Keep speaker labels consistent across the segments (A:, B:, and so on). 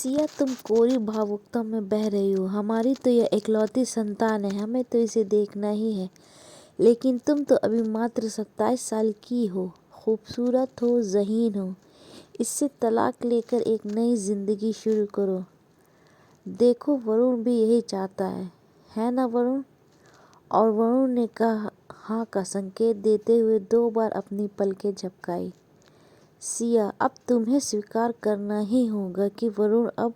A: सिया, तुम कोरी भावुकता में बह रही हो। हमारी तो यह इकलौती संतान है, हमें तो इसे देखना ही है। लेकिन तुम तो अभी मात्र 27 साल की हो, खूबसूरत हो, ज़हीन हो। इससे तलाक लेकर एक नई जिंदगी शुरू करो। देखो, वरुण भी यही चाहता है ना वरुण? और वरुण ने हाँ का संकेत देते हुए 2 बार अपनी पलकें झपकाई। सिया, अब तुम्हें स्वीकार करना ही होगा कि वरुण अब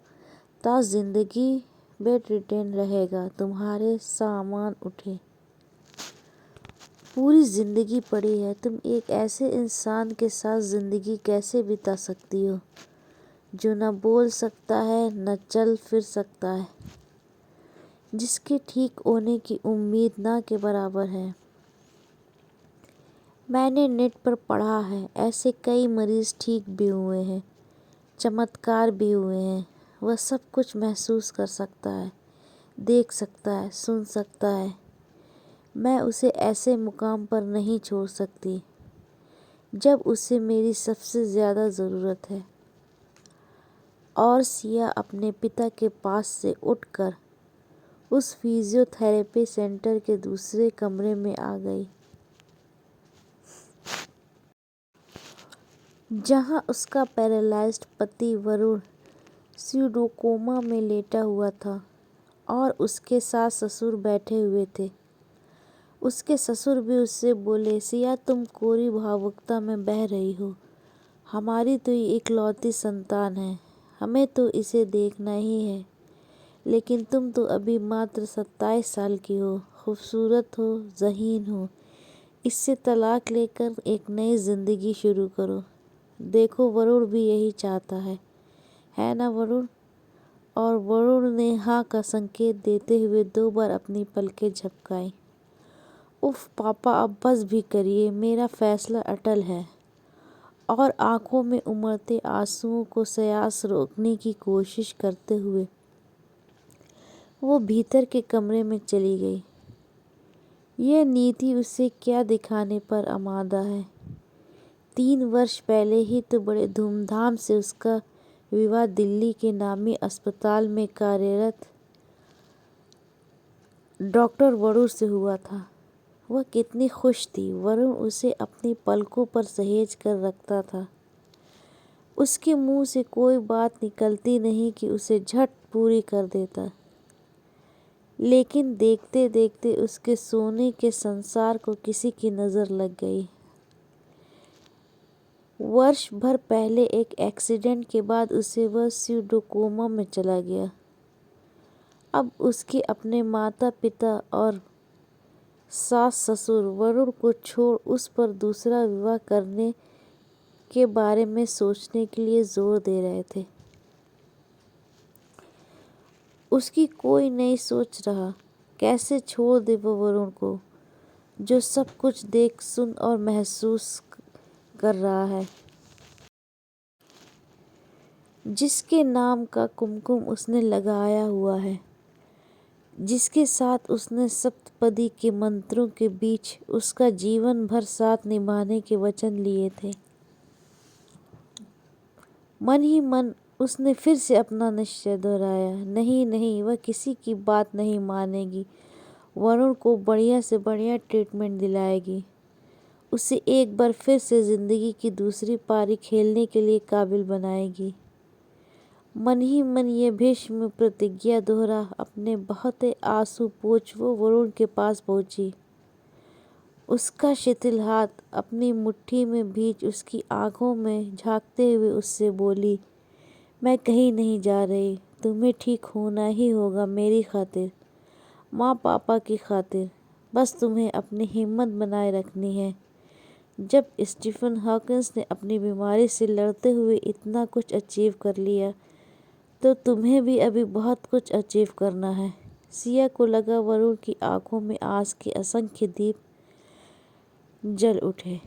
A: ताज़ जिंदगी बेड रिडेन रहेगा। तुम्हारे सामान उठे, पूरी जिंदगी पड़ी है। तुम एक ऐसे इंसान के साथ जिंदगी कैसे बिता सकती हो जो न बोल सकता है, न चल फिर सकता है, जिसके ठीक होने की उम्मीद ना के बराबर है। मैंने नेट पर पढ़ा है, ऐसे कई मरीज ठीक भी हुए हैं, चमत्कार भी हुए हैं। वह सब कुछ महसूस कर सकता है, देख सकता है, सुन सकता है। मैं उसे ऐसे मुकाम पर नहीं छोड़ सकती जब उसे मेरी सबसे ज़्यादा ज़रूरत है। और सिया अपने पिता के पास से उठकर उस फिजियोथेरेपी सेंटर के दूसरे कमरे में आ गई, जहां उसका पैरालाइज्ड पति वरुण स्यूडोकोमा में लेटा हुआ था और उसके सास ससुर बैठे हुए थे। उसके ससुर भी उससे बोले, सिया, तुम कोरी भावुकता में बह रही हो। हमारी तो ये इकलौती संतान है, हमें तो इसे देखना ही है। लेकिन तुम तो अभी मात्र 27 साल की हो, खूबसूरत हो, ज़हीन हो। इससे तलाक लेकर एक नई जिंदगी शुरू करो। देखो, वरुण भी यही चाहता है ना वरुण? और वरुण ने हाँ का संकेत देते हुए 2 बार अपनी पलकें झपकाई। उफ पापा, अब बस भी करिए, मेरा फैसला अटल है। और आंखों में उमड़ते आंसुओं को सयास रोकने की कोशिश करते हुए वो भीतर के कमरे में चली गई। यह नीति उसे क्या दिखाने पर आमादा है। 3 वर्ष पहले ही तो बड़े धूमधाम से उसका विवाह दिल्ली के नामी अस्पताल में कार्यरत डॉक्टर वरुण से हुआ था। वह कितनी खुश थी। वरुण उसे अपनी पलकों पर सहेज कर रखता था। उसके मुंह से कोई बात निकलती नहीं कि उसे झट पूरी कर देता। लेकिन देखते देखते उसके सोने के संसार को किसी की नज़र लग गई। वर्ष भर पहले एक एक्सीडेंट के बाद उसे वह स्यूडोकोमा में चला गया। अब उसके अपने माता पिता और सास ससुर वरुण को छोड़ उस पर दूसरा विवाह करने के बारे में सोचने के लिए जोर दे रहे थे। उसकी कोई नहीं सोच रहा कैसे छोड़ दे वो वरुण को, जो सब कुछ देख, सुन और महसूस कर रहा है, जिसके नाम का कुमकुम उसने लगाया हुआ है, जिसके साथ उसने सप्तपदी के मंत्रों के बीच उसका जीवन भर साथ निभाने के वचन लिए थे। मन ही मन उसने फिर से अपना निश्चय दोहराया, नहीं नहीं, वह किसी की बात नहीं मानेगी। वरुण को बढ़िया से बढ़िया ट्रीटमेंट दिलाएगी, उसे एक बार फिर से जिंदगी की दूसरी पारी खेलने के लिए काबिल बनाएगी। मन ही मन ये भीष्म प्रतिज्ञा दोहरा अपने बहुत आंसू पोंछ वो वरुण के पास पहुंची। उसका शिथिल हाथ अपनी मुट्ठी में भींच उसकी आंखों में झांकते हुए उससे बोली, मैं कहीं नहीं जा रही, तुम्हें ठीक होना ही होगा मेरी खातिर, माँ पापा की खातिर। बस तुम्हें अपनी हिम्मत बनाए रखनी है। जब स्टीफन हॉकिंस ने अपनी बीमारी से लड़ते हुए इतना कुछ अचीव कर लिया, तो तुम्हें भी अभी बहुत कुछ अचीव करना है। सिया को लगा वरुण की आंखों में आस के असंख्य दीप जल उठे।